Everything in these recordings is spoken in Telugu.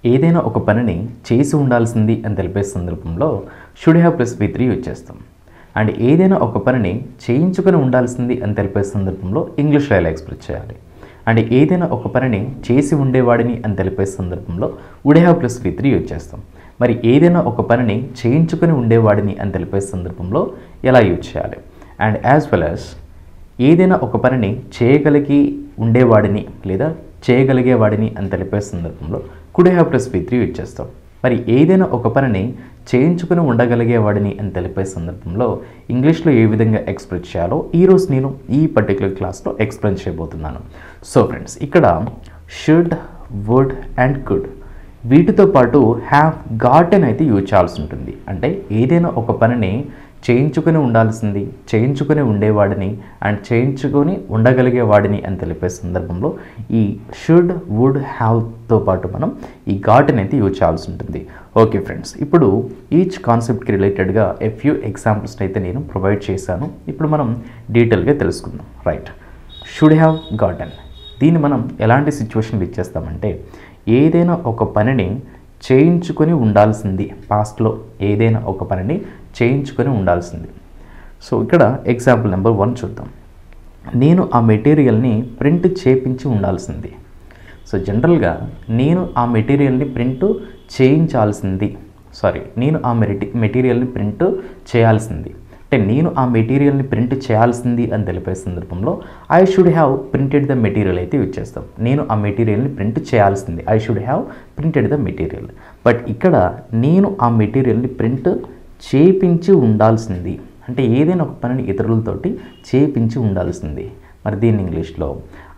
ఏదైనా ఒక పనిని చేసి ఉండాల్సింది అని తెలిపే సందర్భంలో should have plus V3 use చేస్తాం. అండ్ ఏదైనా ఒక పనిని చేయించుకొని ఉండాల్సింది అని తెలిపే సందర్భంలో ఇంగ్లీష్లో ఎలా ఎక్స్ప్రెస్ చేయాలి. అండ్ ఏదైనా ఒక పనిని చేసి ఉండేవాడిని అని తెలిపే సందర్భంలో would have plus V3 use చేస్తాం. మరి ఏదైనా ఒక పనిని చేయించుకొని ఉండేవాడిని అని తెలిపే సందర్భంలో ఎలా యూజ్ చేయాలి. అండ్ యాజ్ వెల్ యాజ్ ఏదైనా ఒక పనిని చేయగలిగి ఉండేవాడిని లేదా చేయగలిగేవాడిని అని తెలిపే సందర్భంలో could have plus V3 use చేస్తాం. మరి ఏదైనా ఒక పనిని చేయించుకుని ఉండగలిగేవాడిని అని తెలిపే సందర్భంలో ఇంగ్లీష్లో ఏ విధంగా ఎక్స్ప్రెస్ చేయాలో ఈరోజు నేను ఈ పర్టికులర్ క్లాస్లో ఎక్స్ప్లెయిన్ చేయబోతున్నాను. సో ఫ్రెండ్స్, ఇక్కడ షుడ్, వుడ్ అండ్ కుడ్ వీటితో పాటు హ్యావ్, గాటెన్ అయితే యూజ్ చేయాల్సి ఉంటుంది. అంటే ఏదైనా ఒక పనిని చేయించుకొని ఉండాల్సింది, చేయించుకొని ఉండేవాడిని అండ్ చేయించుకొని ఉండగలిగేవాడిని అని తెలిపే సందర్భంలో ఈ షుడ్, వుడ్, హ్యావ్తో పాటు మనం ఈ గాటెన్ అయితే యూజ్ చేయాల్సి ఉంటుంది. ఓకే ఫ్రెండ్స్, ఇప్పుడు ఈచ్ కాన్సెప్ట్కి రిలేటెడ్గా ఫ్యూ ఎగ్జాంపుల్స్ అయితే నేను ప్రొవైడ్ చేశాను. ఇప్పుడు మనం డీటెయిల్గా తెలుసుకుందాం. రైట్, షుడ్ హ్యావ్, గాటెన్ దీన్ని మనం ఎలాంటి సిచ్యువేషన్లు ఇచ్చేస్తామంటే ఏదైనా ఒక పనిని చేయించుకొని ఉండాల్సింది, పాస్ట్లో ఏదైనా ఒక పనిని చేయించుకొని ఉండాల్సింది. సో ఇక్కడ ఎగ్జాంపుల్ నెంబర్ 1 చూద్దాం. నేను ఆ మెటీరియల్ని ప్రింట్ చేయించి ఉండాల్సింది. సో జనరల్గా నేను ఆ మెటీరియల్ని ప్రింట్ చేయించాల్సింది, నేను ఆ మెటీరియల్ని ప్రింట్ చేయాల్సింది, అంటే నేను ఆ మెటీరియల్ని ప్రింట్ చేయాల్సింది అని తెలిపే సందర్భంలో I should have printed the material అయితే యూజ్ చేస్తాం. నేను ఆ మెటీరియల్ని ప్రింట్ చేయాల్సింది, I should have printed the material. But ఇక్కడ నేను ఆ మెటీరియల్ని ప్రింట్ చేయించి ఉండాల్సింది, అంటే ఏదైనా ఒక పనిని ఇతరులతోటి చేయించి ఉండాల్సింది. మరి దీన్ని ఇంగ్లీష్లో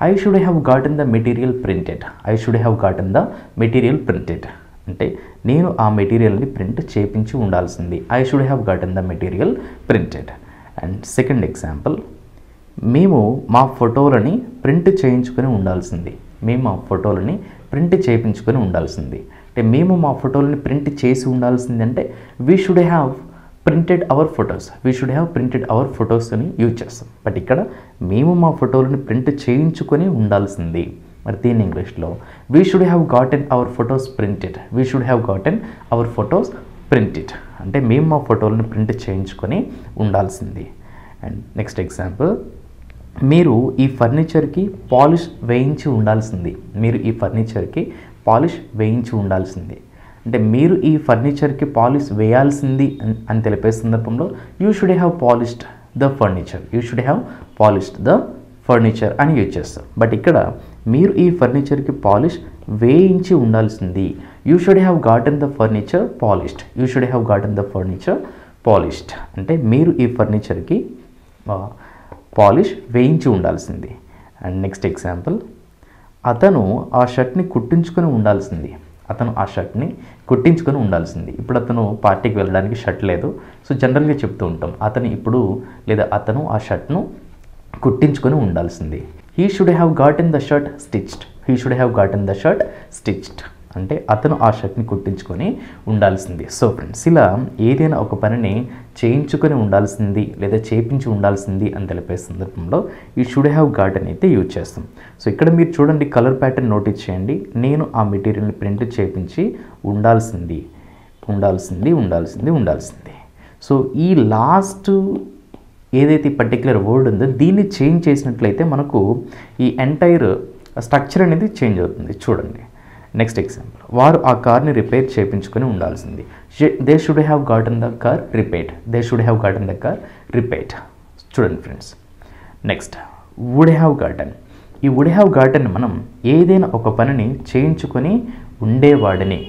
I should have gotten the material printed, I should have gotten the material printed, అంటే నేను ఆ మెటీరియల్ని ప్రింట్ చేయించి ఉండాల్సింది, I should have gotten the material printed. And second example, మేము మా ఫోటోలని ప్రింట్ చేయించుకొని ఉండాల్సింది, మేము మా ఫోటోలని ప్రింట్ చేయించుకొని ఉండాల్సింది, అంటే మేము మా ఫోటోలని ప్రింట్ చేసి ఉండాల్సింది అంటే we should have printed our photos, we should have printed our photos అని యూజ్ చేస్తాం. బట్ ఇక్కడ మేము మా ఫోటోలని ప్రింట్ చేయించుకొని ఉండాల్సింది. మరి దీని ఇంగ్లీష్లో we should have gotten our photos printed, we should have gotten our photos printed, అంటే మేము మా ఫోటోలను ప్రింట్ చేయించుకొని ఉండాల్సింది. అండ్ నెక్స్ట్ ఎగ్జాంపుల్, మీరు ఈ ఫర్నిచర్కి పాలిష్ వేయించి ఉండాల్సింది, మీరు ఈ ఫర్నిచర్కి పాలిష్ వేయించి ఉండాల్సింది, అంటే మీరు ఈ ఫర్నిచర్కి పాలిష్ వేయాల్సింది అని తెలిపే సందర్భంలో you should have polished the furniture, you should have polished the furniture అని యూజ్ చేస్తాం. బట్ ఇక్కడ మీరు ఈ ఫర్నిచర్కి పాలిష్ వేయించి ఉండాల్సింది, you should have gotten the furniture polished, you should have gotten the furniture polished, అంటే మీరు ఈ ఫర్నిచర్కి పాలిష్ వేయించి ఉండాల్సింది. అండ్ నెక్స్ట్ ఎగ్జాంపుల్, అతను ఆ షర్ట్ని కుట్టించుకొని ఉండాల్సింది, అతను ఆ షర్ట్ని కుట్టించుకొని ఉండాల్సింది. ఇప్పుడు అతను పార్టీకి వెళ్ళడానికి షర్ట్ లేదు, సో జనరల్గా చెప్తూ ఉంటాం అతను ఇప్పుడు లేదా అతను ఆ షర్ట్ను కుట్టించుకొని ఉండాల్సింది. He should have gotten the shirt stitched, he should have gotten the shirt stitched, అంటే అతను ఆ షర్ట్ని కుట్టించుకొని ఉండాల్సింది. సో ఫ్రెండ్స్, ఇలా ఏదైనా ఒక పనిని చేయించుకొని ఉండాల్సింది లేదా చేయించి ఉండాల్సింది అని తెలిపే సందర్భంలో ఈ షుడ్ హ్యావ్ గాటన్ అయితే యూజ్ చేస్తాం. సో ఇక్కడ మీరు చూడండి, కలర్ ప్యాటర్న్ నోటీస్ చేయండి. నేను ఆ మెటీరియల్ని ప్రింట్ చేయించి ఉండాల్సింది, ఉండాల్సింది, ఉండాల్సింది, ఉండాల్సింది. సో ఈ లాస్ట్ ఏదైతే పర్టికులర్ వర్డ్ ఉందో దీన్ని చేంజ్ చేసినట్లయితే మనకు ఈ ఎంటైర్ స్ట్రక్చర్ అనేది చేంజ్ అవుతుంది. చూడండి నెక్స్ట్ ఎగ్జాంపుల్, వారు ఆ కార్ని రిపేర్ చేయించుకొని ఉండాల్సింది, they should have gotten the car repaired, they should have gotten the car repaired. చూడండి friends, next would have gotten. ఈ వుడ్ హ్యావ్ గాటన్ మనం ఏదైనా ఒక పనిని చేయించుకొని ఉండేవాడిని,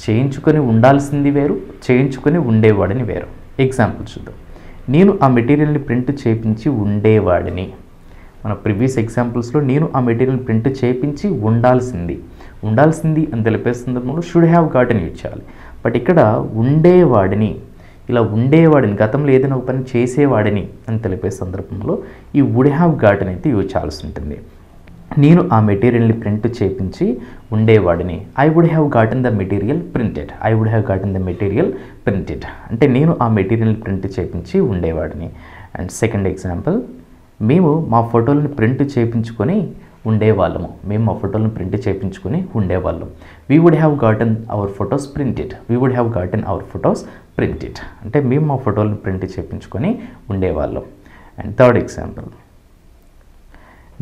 చేయించుకొని ఉండాల్సింది వేరు, చేయించుకొని ఉండేవాడిని వేరు. ఎగ్జాంపుల్ చూద్దాం, నేను ఆ మెటీరియల్ని ప్రింట్ చేయించి ఉండేవాడిని. మన ప్రీవియస్ ఎగ్జాంపుల్స్లో నేను ఆ మెటీరియల్ ప్రింట్ చేయించి ఉండాల్సింది, ఉండాల్సింది అని తెలిపే సందర్భంలో షుడ్ హ్యావ్ గాటన్ యూజ్ చేయాలి. బట్ ఇక్కడ ఉండేవాడిని, ఇలా ఉండేవాడిని గతంలో ఏదైనా ఒక పని చేసేవాడిని అని తెలిపే సందర్భంలో ఈ వుడ్ హ్యావ్ గాటన్ అయితే యూజ్ చేయాల్సి ఉంటుంది. నేను ఆ మెటీరియల్ని ప్రింట్ చేయించి ఉండేవాడిని, I would have gotten the material printed, I would have gotten the material printed, అంటే నేను ఆ మెటీరియల్ని ప్రింట్ చేయించి ఉండేవాడిని. అండ్ సెకండ్ ఎగ్జాంపుల్, మేము మా ఫోటోలను ప్రింట్ చేయించుకొని ఉండేవాళ్ళము. మేము మా ఫోటోలను ప్రింట్ చేయించుకొని ఉండేవాళ్ళం. We would have gotten our photos printed. We would have gotten our photos printed అంటే మేము మా ఫోటోలను ప్రింట్ చేయించుకొని ఉండేవాళ్ళం. అండ్ థర్డ్ ఎగ్జాంపుల్,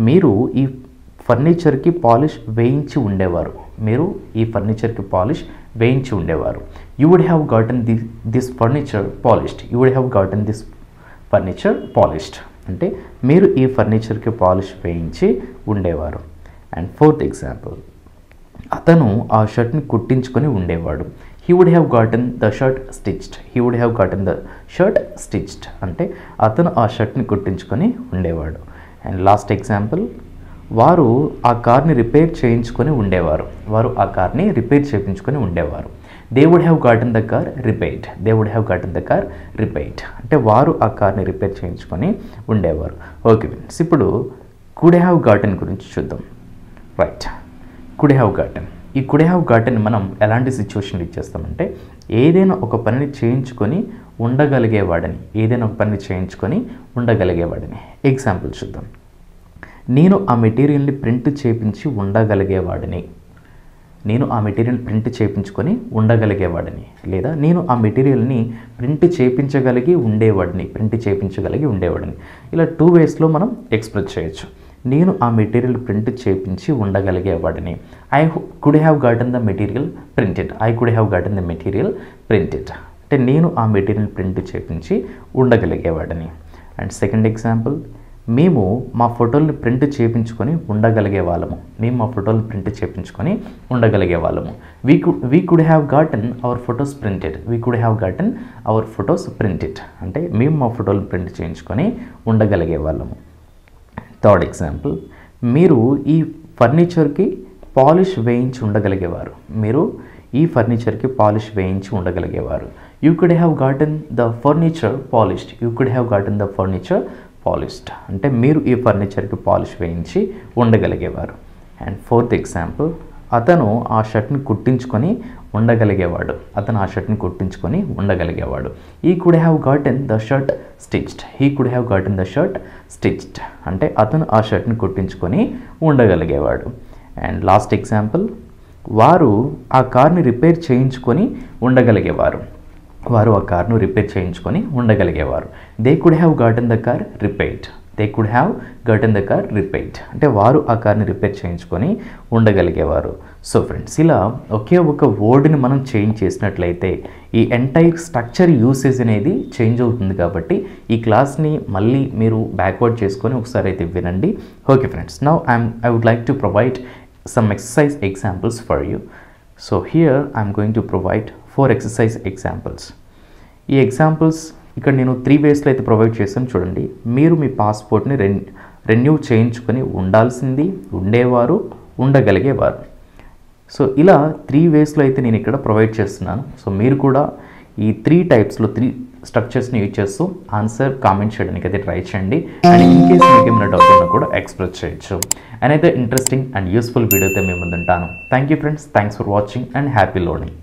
మీరు ఈ ఫర్నిచర్కి పాలిష్ వేయించి ఉండేవారు. మీరు ఈ ఫర్నిచర్కి పాలిష్ వేయించి ఉండేవారు. You would have gotten this furniture polished. You would have gotten this furniture polished అంటే మీరు ఈ ఫర్నిచర్కి పాలిష్ వేయించి ఉండేవారు. అండ్ ఫోర్త్ ఎగ్జాంపుల్, అతను ఆ షర్ట్ని కుట్టించుకొని ఉండేవాడు. He would have gotten the shirt stitched. He would have gotten the shirt stitched అంటే అతను ఆ షర్ట్ని కుట్టించుకొని ఉండేవాడు. అండ్ లాస్ట్ ఎగ్జాంపుల్, వారు ఆ కార్ని రిపేర్ చేయించుకొని ఉండేవారు. వారు ఆ కార్ని రిపేర్ చేయించుకొని ఉండేవారు. They would have gotten the car repaired. They would have gotten the car repaired అంటే వారు ఆ కార్ని రిపేర్ చేయించుకొని ఉండేవారు. ఓకే ఫ్రెండ్స్, ఇప్పుడు కుడ్ హ్యావ్ గాటన్ గురించి చూద్దాం. Right, could have gotten. ఈ కుడ్ హ్యావ్ గాటన్ మనం ఎలాంటి సిచ్యువేషన్లు ఇచ్చేస్తామంటే ఏదైనా ఒక పనిని చేయించుకొని ఉండగలిగేవాడని. ఏదైనా ఒక పనిని చేయించుకొని ఉండగలిగేవాడని. ఎగ్జాంపుల్ చూద్దాం. నేను ఆ మెటీరియల్ని ప్రింట్ చేయించి ఉండగలిగేవాడిని. నేను ఆ మెటీరియల్ ప్రింట్ చేయించుకొని ఉండగలిగేవాడిని. లేదా నేను ఆ మెటీరియల్ని ప్రింట్ చేయించగలిగి ఉండేవాడిని. ప్రింట్ చేయించగలిగి ఉండేవాడిని. ఇలా 2 వేస్లో మనం ఎక్స్ప్రెస్ చేయొచ్చు. నేను ఆ మెటీరియల్ ప్రింట్ చేయించి ఉండగలిగేవాడిని. I could have gotten the material printed. I could have gotten the material printed అంటే నేను ఆ మెటీరియల్ ప్రింట్ చేయించి ఉండగలిగేవాడిని. అండ్ సెకండ్ ఎగ్జాంపుల్, మేము మా ఫోటోలను ప్రింట్ చేయించుకొని ఉండగలిగే వాళ్ళము. మేము మా ఫోటోలను ప్రింట్ చేయించుకొని ఉండగలిగే వాళ్ళము. We could have gotten our photos printed. We could have gotten our photos printed అంటే మేము మా ఫోటోలను ప్రింట్ చేయించుకొని ఉండగలిగే వాళ్ళము. థర్డ్ ఎగ్జాంపుల్, మీరు ఈ ఫర్నిచర్కి పాలిష్ వేయించి ఉండగలిగేవారు. మీరు ఈ ఫర్నిచర్కి పాలిష్ వేయించి ఉండగలిగేవారు. You could have gotten the furniture polished. You could have gotten the furniture polished అంటే మీరు ఈ ఫర్నిచర్కి పాలిష్ వేయించి ఉండగలిగేవారు. అండ్ ఫోర్త్ ఎగ్జాంపుల్, అతను ఆ షర్ట్ని కుట్టించుకొని ఉండగలిగేవాడు. అతను ఆ షర్ట్ని కుట్టించుకొని ఉండగలిగేవాడు. ఈ could have gotten the shirt stitched. He could have gotten the shirt stitched అంటే అతను ఆ షర్ట్ని కుట్టించుకొని ఉండగలిగేవాడు. అండ్ లాస్ట్ ఎగ్జాంపుల్, వారు ఆ కార్ని రిపేర్ చేయించుకొని ఉండగలిగేవారు. వారు ఆ కార్ను రిపేర్ చేయించుకొని ఉండగలిగేవారు. They could have gotten the car repaired. They could have gotten the car repaired అంటే వారు ఆ కార్ని రిపేర్ చేయించుకొని ఉండగలిగేవారు. సో ఫ్రెండ్స్, ఇలా ఒకే ఒక వర్డ్ని మనం చేంజ్ చేసినట్లయితే ఈ ఎంటైర్ స్ట్రక్చర్ యూసేజ్ అనేది చేంజ్ అవుతుంది. కాబట్టి ఈ క్లాస్ని మళ్ళీ మీరు బ్యాక్వర్డ్ చేసుకొని ఒకసారి అయితే వినండి. Okay friends, now I would like to provide some exercise examples for you. So here I am going to provide 4 exercise examples. ఈ ఎగ్జాంపుల్స్ ఇక్కడ నేను 3 వేస్లో అయితే ప్రొవైడ్ చేశాను. చూడండి, మీరు మీ పాస్పోర్ట్ని రెన్యూ చేయించుకొని ఉండాల్సింది, ఉండేవారు, ఉండగలిగేవారు. సో ఇలా 3 వేస్లో అయితే నేను ఇక్కడ ప్రొవైడ్ చేస్తున్నాను. సో మీరు కూడా ఈ 3 టైప్స్లో 3 స్ట్రక్చర్స్ని యూజ్ చేస్తూ ఆన్సర్ కామెంట్ చేయడానికి అయితే ట్రై చేయండి. అండ్ ఇన్ కేస్ మీకు ఏమైనా డౌట్ ఉన్నా కూడా ఎక్స్ప్రెస్ చేయొచ్చు. అండ్ అయితే ఇంట్రెస్టింగ్ అండ్ యూస్ఫుల్ వీడియోతో మేము ముందుంటాను. Thank you friends, thanks for watching and happy learning.